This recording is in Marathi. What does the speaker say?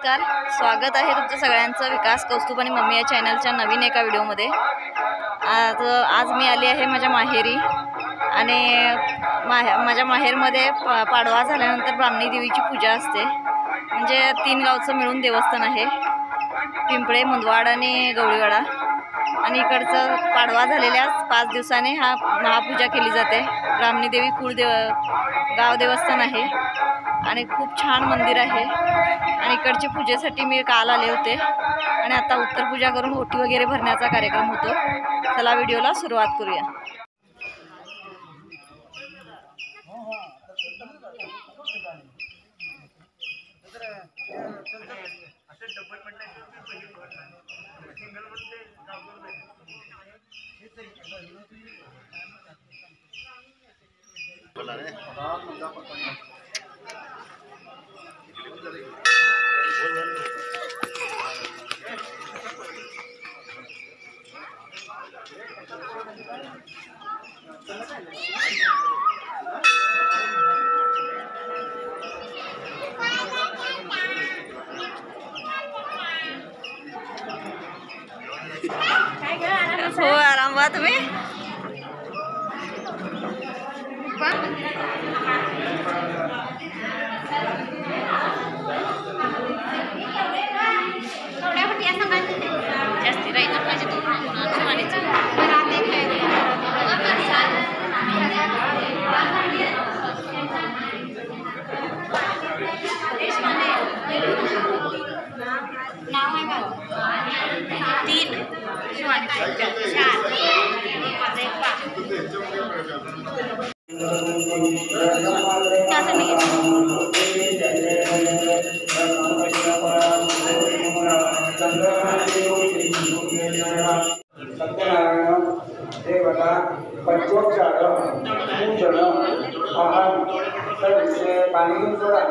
नमस्कार, स्वागत आहे तुमचं सगळ्यांचं विकास कौस्तुभ आणि मम्मी या चॅनलच्या नवीन एका व्हिडिओमध्ये। आज मी आली आहे माझ्या माहेरी आणि माझ्या माहेरमध्ये पाडवा झाल्यानंतर ब्राह्मणी देवीची पूजा असते। म्हणजे 3 गावचं मिळून देवस्थान आहे, पिंपळे, मुंदवाड आणि गवळीवाडा। आणि इकडचं पाडवा झालेल्या 5 दिवसांनी हा महापूजा केली जाते। ब्राह्मणी देवी गाव देवस्थान आहे आणि खूप छान मंदिर आहे। आणि इकडच्या पूजेसाठी मी काल आले होते आणि आता उत्तर पूजा करून ओटी वगैरे भरण्याचा कार्यक्रम होतो। चला व्हिडिओला सुरुवात करूया। हो आराम बा तुम्ही। जास्ती राहील माझे नाव आहे माझं 3 सत्यनारायण देवता पंचोपचार पूजन अहम सर्विसे पाणी सोडा